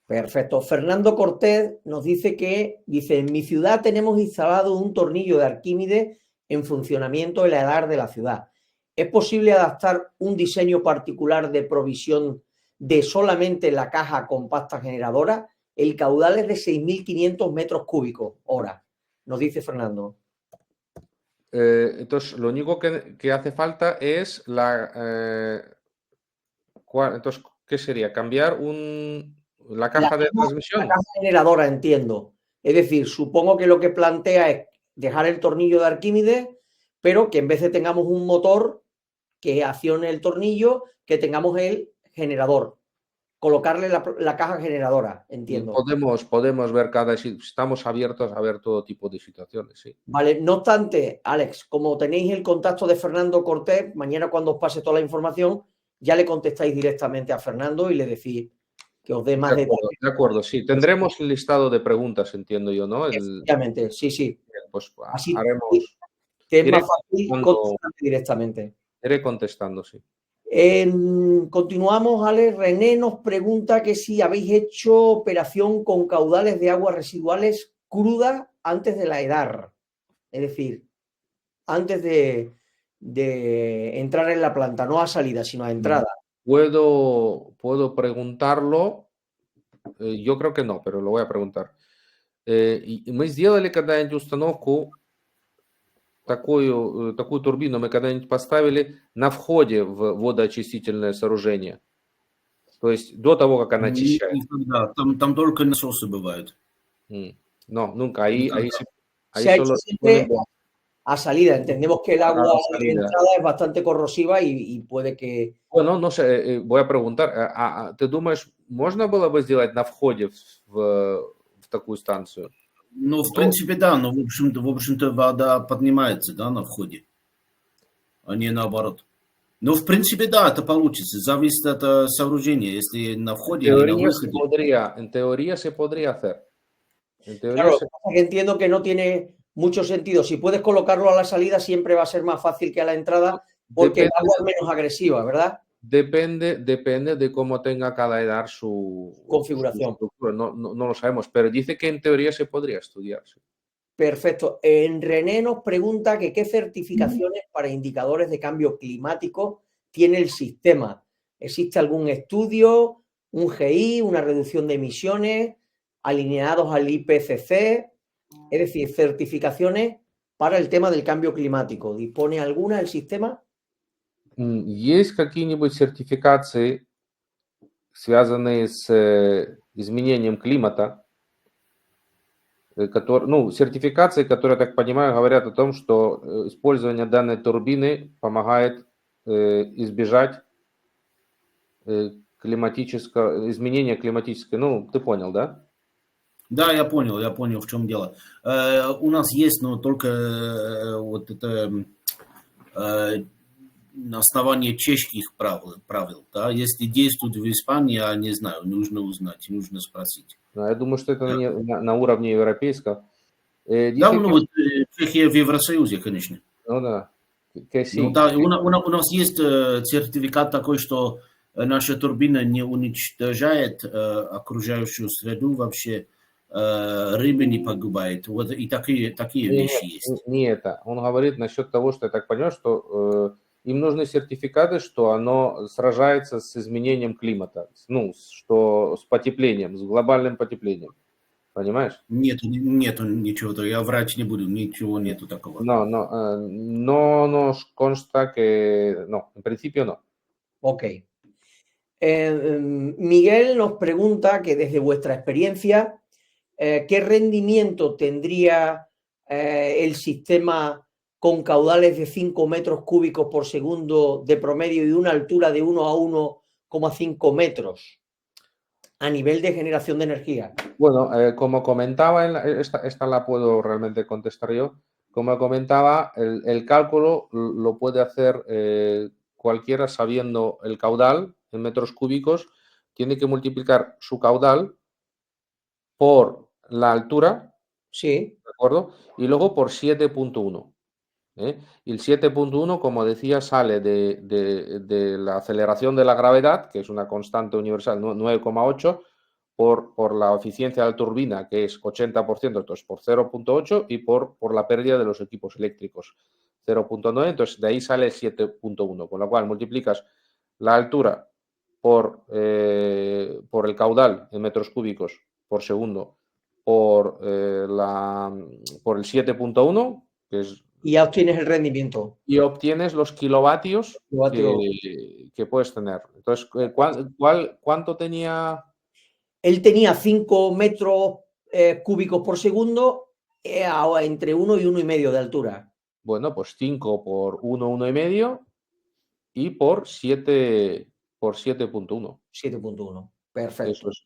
Perfecto. Fernando Cortés nos dice en mi ciudad tenemos instalado un tornillo de Arquímedes en funcionamiento en la EDAR de la ciudad. ¿Es posible adaptar un diseño particular de provisión de solamente la caja compacta generadora? El caudal es de 6.500 metros cúbicos hora, nos dice Fernando. Entonces, lo único que hace falta es entonces, ¿qué sería? ¿Cambiar la caja de transmisión? La caja generadora, entiendo. Es decir, supongo que lo que plantea es dejar el tornillo de Arquímedes, pero que en vez de tengamos un motor que accione el tornillo, que tengamos el generador. Colocarle la caja generadora, entiendo. Podemos ver estamos abiertos a ver todo tipo de situaciones, sí. Vale, no obstante, Alex, como tenéis el contacto de Fernando Cortés, mañana cuando os pase toda la información, ya le contestáis directamente a Fernando y le decís que os dé más detalles. De acuerdo, sí. Tendremos el listado de preguntas, entiendo yo, ¿no? Efectivamente, sí. Pues así haremos. que es más fácil contestar directamente. Iré contestando, sí. Continuamos, Alex. René nos pregunta que si habéis hecho operación con caudales de aguas residuales crudas antes de la EDAR. Es decir, antes de entrar en la planta, no a salida, sino a entrada. Puedo preguntarlo. Yo creo que no, pero lo voy a preguntar. Мы сделали когда-нибудь установку, такую турбину мы когда-нибудь поставили на входе в водоочистительное сооружение? То есть до того, как она очищает? Никогда. Там только насосы бывают. No, nunca. Ahí Se ha hecho solo siempre a salida. Entendemos que el agua de salida. entrada es bastante corrosiva y puede que... Bueno, no sé, voy a preguntar. Ты думаешь, можно было бы сделать на входе в такую станцию? Ну, в принципе, да, но в общем-то вода поднимается, да, на входе, а не наоборот. Ну, в принципе, да, это получится. Зависит от сооружения. Если на входе или на выходе. En teoría se podría hacer. Claro, que entiendo que no tiene mucho sentido. Si puedes colocarlo a la salida, siempre va a ser más fácil que a la entrada, porque el agua es menos agresiva, ¿verdad? Depende de cómo tenga cada EDAR su configuración. Su estructura. No lo sabemos, pero dice que en teoría se podría estudiar. Sí. Perfecto. René nos pregunta que qué certificaciones para indicadores de cambio climático tiene el sistema. ¿Existe algún estudio, un GI, una reducción de emisiones, alineados al IPCC? Es decir, certificaciones para el tema del cambio climático. ¿Dispone alguna el sistema? Есть какие-нибудь сертификации, связанные с изменением климата? Сертификации, которые, я так понимаю, говорят о том, что использование данной турбины помогает избежать изменения климатической. Ну, ты понял, да? Да, я понял, в чем дело. У нас есть, но только вот это на основании чешских правил. Да? Если действуют в Испании, я не знаю, нужно узнать, нужно спросить. Я думаю, что это на уровне европейского. Да, вот Чехия в Евросоюзе, конечно. Ну да. Ну, да, у нас есть сертификат такой, что наша турбина не уничтожает окружающую среду вообще, рыбы не погибает. Вот и такие вещи есть. Не это. Он говорит насчет того, что я так понял, что им нужны сертификаты, что оно сражается с изменением климата, что с потеплением, с глобальным потеплением. Понимаешь? Нету ничего, я врать не буду, ничего нету такого. No nos consta que... No, en principio no. Ok. Miguel nos pregunta que desde vuestra experiencia, ¿qué rendimiento tendría el sistema con caudales de 5 metros cúbicos por segundo de promedio y una altura de 1 a 1,5 metros a nivel de generación de energía? Bueno, como comentaba, esta la puedo realmente contestar yo. Como comentaba, el cálculo lo puede hacer cualquiera sabiendo el caudal en metros cúbicos. Tiene que multiplicar su caudal por la altura, sí, ¿de acuerdo? Y luego por 7.1. Y el 7.1, como decía, sale de la aceleración de la gravedad, que es una constante universal 9,8, por la eficiencia de la turbina, que es 80%, entonces por 0.8, y por la pérdida de los equipos eléctricos, 0.9, entonces de ahí sale 7.1, con lo cual multiplicas la altura por el caudal en metros cúbicos por segundo por el 7.1, que es, Y ya obtienes el rendimiento. y obtienes los kilovatios Kilovatio. que puedes tener. Entonces, ¿cuánto tenía? Él tenía 5 metros cúbicos por segundo entre 1 y 1,5 de altura. Bueno, pues 5 por 1, 1,5 y por 7 por 7.1. 7.1. Perfecto. Eso es.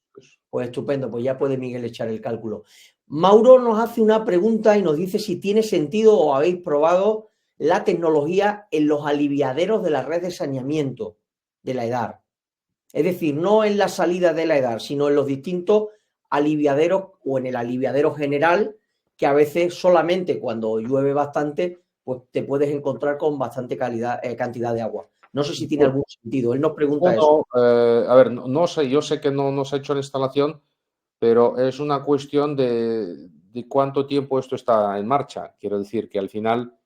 Pues estupendo, pues ya puede Miguel echar el cálculo. Mauro nos hace una pregunta y nos dice si tiene sentido o habéis probado la tecnología en los aliviaderos de la red de saneamiento de la EDAR. Es decir, no en la salida de la EDAR, sino en los distintos aliviaderos o en el aliviadero general, que a veces solamente cuando llueve bastante, pues te puedes encontrar con bastante cantidad de agua. No sé si tiene algún sentido. Él nos pregunta eso. A ver, no sé, yo sé que no se ha hecho la instalación, pero es una cuestión de cuánto tiempo esto está en marcha. Quiero decir que al final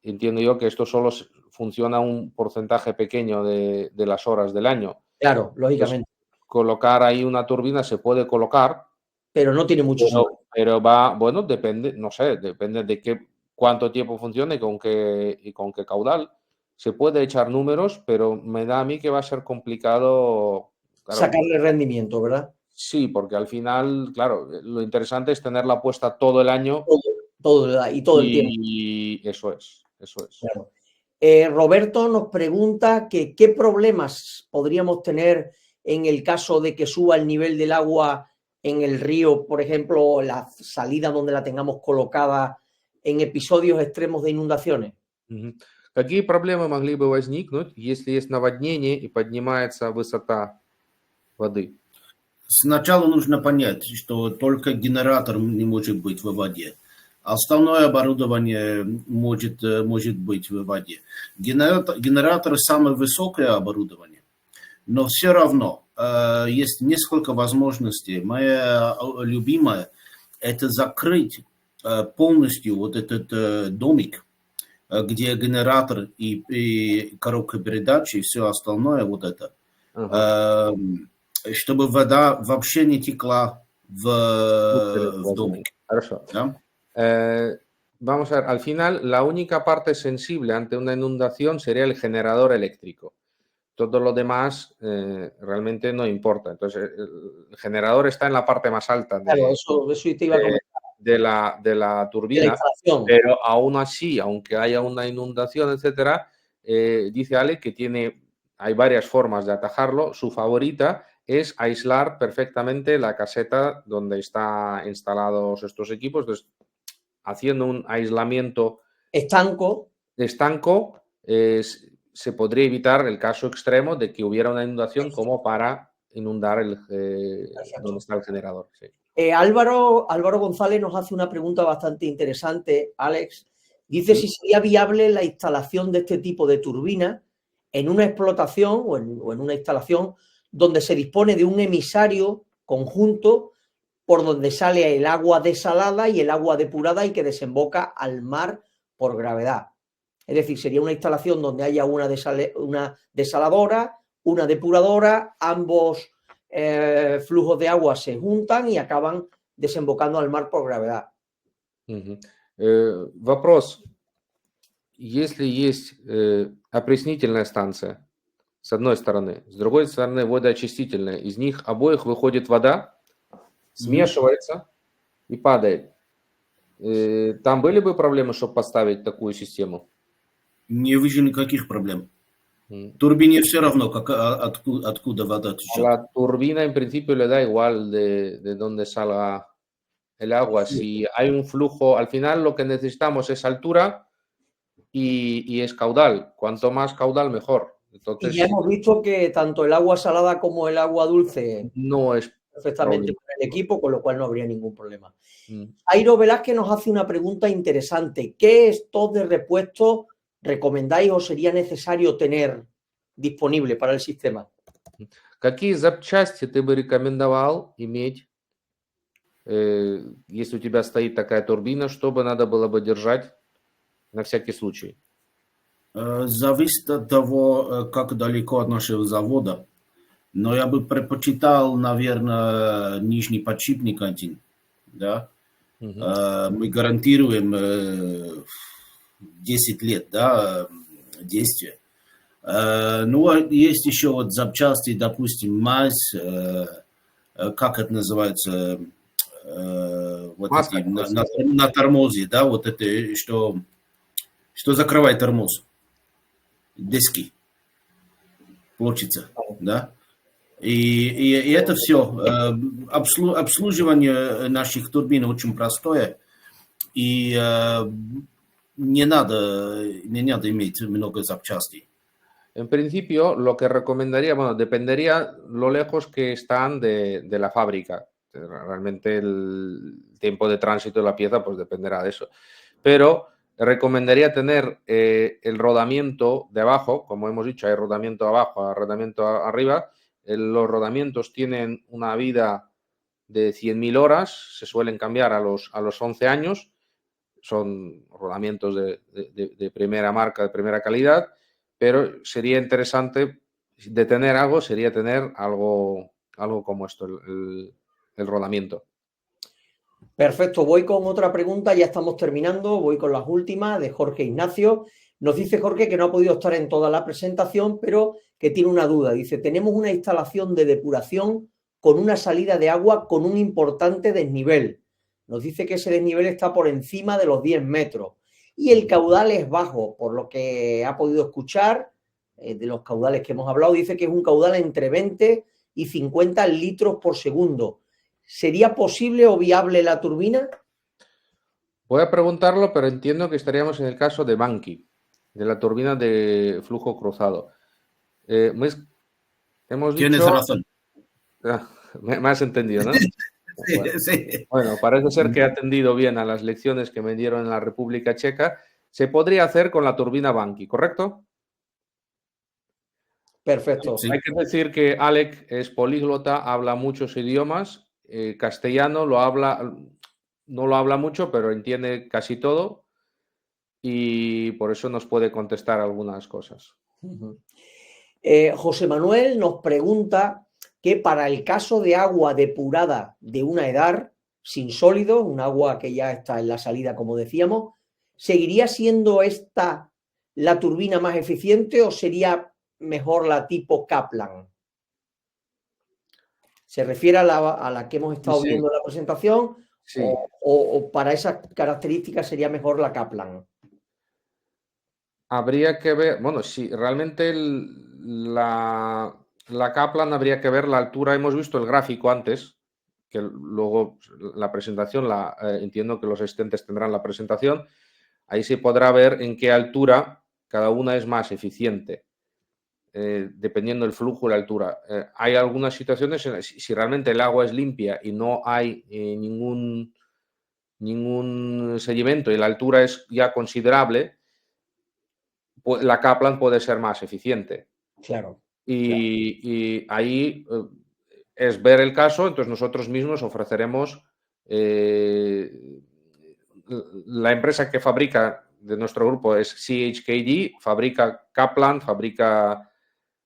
entiendo yo que esto solo funciona un porcentaje pequeño de las horas del año. Claro, lógicamente. Entonces, colocar ahí una turbina se puede colocar, pero no tiene mucho sentido. Pero va, bueno, depende, no sé, depende de cuánto tiempo funcione y con qué caudal. Se puede echar números, pero me da a mí que va a ser complicado. Claro, sacarle rendimiento, ¿verdad? Sí, porque al final, claro, lo interesante es tenerla puesta todo el año. Todo el tiempo. Y eso es. Claro. Roberto nos pregunta que qué problemas podríamos tener en el caso de que suba el nivel del agua en el río, por ejemplo, la salida donde la tengamos colocada en episodios extremos de inundaciones. Какие проблемы могли бы возникнуть, если есть наводнение и поднимается высота воды? Сначала нужно понять, что только генератор не может быть в воде. Остальное оборудование может быть в воде. Генератор самое высокое оборудование, но все равно есть несколько возможностей. Моя любимая – это закрыть полностью вот этот домик, где генератор и коробка передач и все остальное вот это. Чтобы вода вообще не текла в домик. Хорошо. ¿Ya? Vamos a ver, al final la única parte sensible ante una inundación sería el generador eléctrico. Todo lo demás realmente no importa. Entonces, el generador está en la parte más alta eso te iba a comentar. de la turbina, pero aún así, aunque haya una inundación, etcétera, dice Ale que hay varias formas de atajarlo. Su favorita es aislar perfectamente la caseta donde están instalados estos equipos. Entonces, haciendo un aislamiento estanco, se podría evitar el caso extremo de que hubiera una inundación como para inundar donde está el generador. Sí. Álvaro González nos hace una pregunta bastante interesante, Alex. Dice si sería viable la instalación de este tipo de turbina en una explotación o en una instalación donde se dispone de un emisario conjunto por donde sale el agua desalada y el agua depurada y que desemboca al mar por gravedad. Es decir, sería una instalación donde haya una desaladora, una depuradora, ambos flujos de agua se juntan y acaban desembocando al mar por gravedad. Вопрос. Если есть опреснительная станция, с одной стороны, с другой стороны водоочистительная, из них обоих выходит вода, смешивается и падает. Там были бы проблемы, чтобы поставить такую систему? Не вижу никаких проблем. Турбине все равно, откуда вода течет. La turbina en principio le da igual de dónde salga el agua. Si hay un flujo, al final lo que necesitamos es altura y es caudal. Cuanto más caudal, mejor. Entonces, y ya hemos visto que tanto el agua salada como el agua dulce no es perfectamente para el equipo, con lo cual no habría ningún problema. Airo Velázquez nos hace una pregunta interesante. ¿Qué stock de repuesto recomendáis o sería necesario tener disponible para el sistema? Какие запчасти ты бы рекомендовал иметь, если у тебя стоит такая турбина, что бы надо было бы держать на всякий случай? Зависит от того, как далеко от нашего завода. Но я бы предпочитал, наверное, нижний подшипник один. Да? Мы гарантируем 10 лет, да, действия. Ну, а есть еще вот запчасти, допустим, мазь, как это называется, вот Маска, эти на тормозе, да, вот это, что закрывает тормоз, диски, плотица, да. И это все. Обслуживание наших турбин очень простое, и не надо иметь много запчастей. En principio, lo que recomendaría, bueno, dependería lo lejos que están de la fábrica. Realmente el tiempo de tránsito de la pieza pues dependerá de eso. Pero recomendaría tener el rodamiento de abajo, como hemos dicho, hay rodamiento abajo, hay rodamiento arriba. Los rodamientos tienen una vida de 100.000 horas, se suelen cambiar a los 11 años. Son rodamientos de primera marca, de primera calidad. Pero sería interesante de tener algo, sería tener algo como esto, el rodamiento. Perfecto, voy con otra pregunta, ya estamos terminando, voy con las últimas de Jorge Ignacio. Nos dice Jorge que no ha podido estar en toda la presentación, pero que tiene una duda. Dice, tenemos una instalación de depuración con una salida de agua con un importante desnivel. Nos dice que ese desnivel está por encima de los 10 metros y el caudal es bajo, por lo que ha podido escuchar de los caudales que hemos hablado, dice que es un caudal entre 20 y 50 litros por segundo. ¿Sería posible o viable la turbina? Voy a preguntarlo, pero entiendo que estaríamos en el caso de Banqui, de la turbina de flujo cruzado. Hemos dicho... Tienes razón. Me has entendido, ¿no? Bueno, Sí. Bueno, parece ser que he atendido bien a las lecciones que me dieron en la República Checa. Se podría hacer con la turbina Banqui, ¿correcto? Perfecto. Sí. Hay que decir que Alec es políglota, habla muchos idiomas. Castellano no lo habla mucho, pero entiende casi todo y por eso nos puede contestar algunas cosas. José Manuel nos pregunta que para el caso de agua depurada de una EDAR sin sólidos, un agua que ya está en la salida, como decíamos, ¿seguiría siendo esta la turbina más eficiente o sería mejor la tipo Kaplan? ¿Se refiere a la que hemos estado viendo en la presentación? Sí. O para esas características sería mejor la Kaplan? Habría que ver, bueno, si realmente la Kaplan habría que ver la altura. Hemos visto el gráfico antes, que luego la presentación, entiendo que los asistentes tendrán la presentación. Ahí se podrá ver en qué altura cada una es más eficiente, dependiendo del flujo y la altura. Hay algunas situaciones, si realmente el agua es limpia y no hay ningún sedimento y la altura es ya considerable, pues la Kaplan puede ser más eficiente. Claro. Y ahí es ver el caso, entonces nosotros mismos ofreceremos la empresa que fabrica de nuestro grupo es CHKD, fabrica Kaplan, fabrica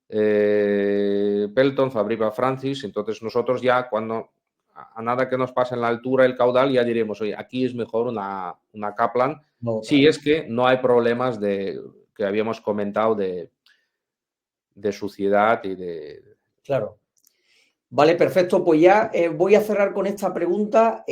Pelton, fabrica Francis, entonces nosotros ya cuando a nada que nos pase en la altura el caudal ya diremos, oye, aquí es mejor una Kaplan, si es que no hay problemas que habíamos comentado de suciedad y de... Claro. Vale, perfecto. Pues ya voy a cerrar con esta pregunta.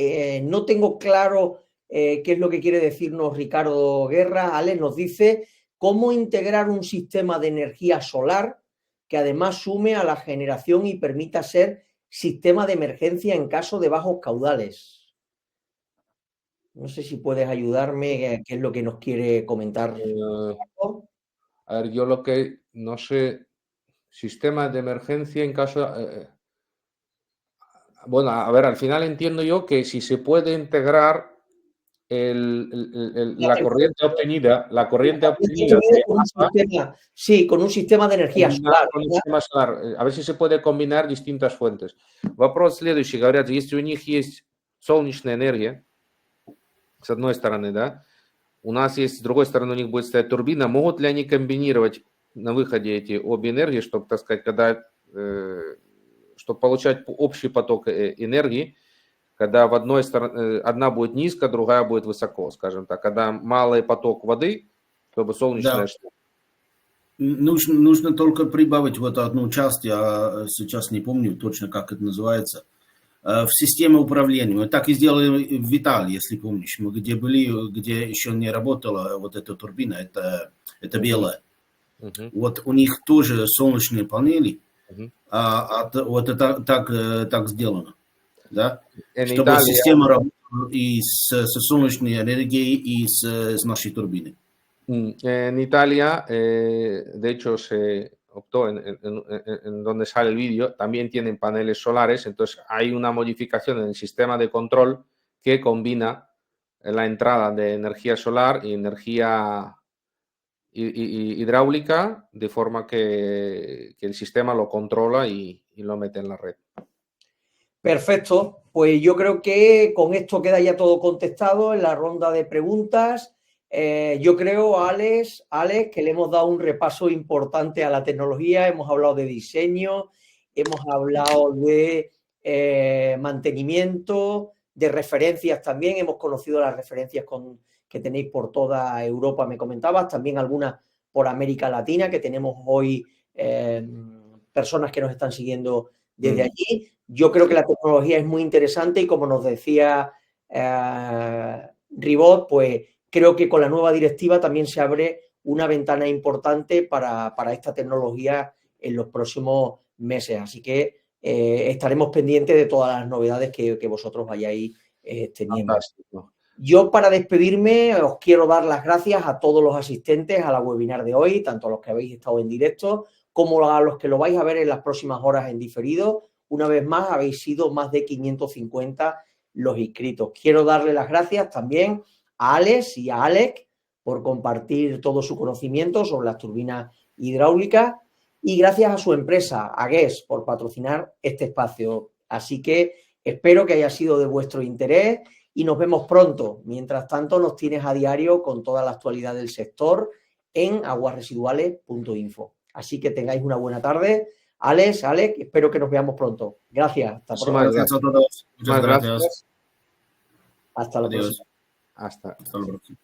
No tengo claro qué es lo que quiere decirnos Ricardo Guerra. Alex nos dice cómo integrar un sistema de energía solar que además sume a la generación y permita ser sistema de emergencia en caso de bajos caudales. No sé si puedes ayudarme, qué es lo que nos quiere comentar. A ver, yo lo que no sé, sistema de emergencia en caso... bueno, a ver, al final entiendo yo que si se puede integrar la corriente obtenida con un sistema, sí, con un sistema de energía solar. Con un sistema solar. A ver si se puede combinar distintas fuentes. Вопрос следующий. Говорят, если у них есть солнечная энергия, с одной стороны, да, у нас есть, с другой стороны, у них будет стоять турбина. Могут ли они комбинировать на выходе эти обе энергии, чтобы, так сказать, чтобы получать общий поток энергии, когда в одной стороне одна будет низко, другая будет высоко, скажем так. Когда малый поток воды, чтобы солнечная... Да. Нужно только прибавить вот одну часть, я сейчас не помню точно, как это называется, в системе управления. Мы так и сделали в Италии, если помнишь. Мы где были, где еще не работала вот эта турбина, это белая. Вот у них тоже солнечные панели, вот это так сделано. Да? Чтобы Italia, система работала и с солнечной энергией, и с нашей турбиной. En Italia, de hecho, se optó en donde sale el vídeo, también tienen paneles solares, entonces hay una modificación en el sistema de control que combina la entrada de energía solar y energía hidráulica, de forma que el sistema lo controla y lo mete en la red. Perfecto, pues yo creo que con esto queda ya todo contestado en la ronda de preguntas. Yo creo, Alex, que le hemos dado un repaso importante a la tecnología, hemos hablado de diseño, hemos hablado de mantenimiento, de referencias también, hemos conocido las referencias que tenéis por toda Europa, me comentabas, también algunas por América Latina, que tenemos hoy personas que nos están siguiendo desde allí. Yo creo que la tecnología es muy interesante y como nos decía Ribot, pues creo que con la nueva directiva también se abre una ventana importante para esta tecnología en los próximos meses. Así que estaremos pendientes de todas las novedades que vosotros vayáis teniendo. Fantástico. Yo, para despedirme, os quiero dar las gracias a todos los asistentes a la webinar de hoy, tanto a los que habéis estado en directo como a los que lo vais a ver en las próximas horas en diferido. Una vez más, habéis sido más de 550 los inscritos. Quiero darle las gracias también a Alex y a Alec por compartir todo su conocimiento sobre las turbinas hidráulicas y gracias a su empresa, a GES, por patrocinar este espacio. Así que espero que haya sido de vuestro interés y nos vemos pronto. Mientras tanto, nos tienes a diario con toda la actualidad del sector en aguasresiduales.info. Así que tengáis una buena tarde. Alex, Alec, espero que nos veamos pronto. Gracias. Hasta pronto. Gracias a todos. Muchas gracias. Hasta la próxima. Hasta la próxima.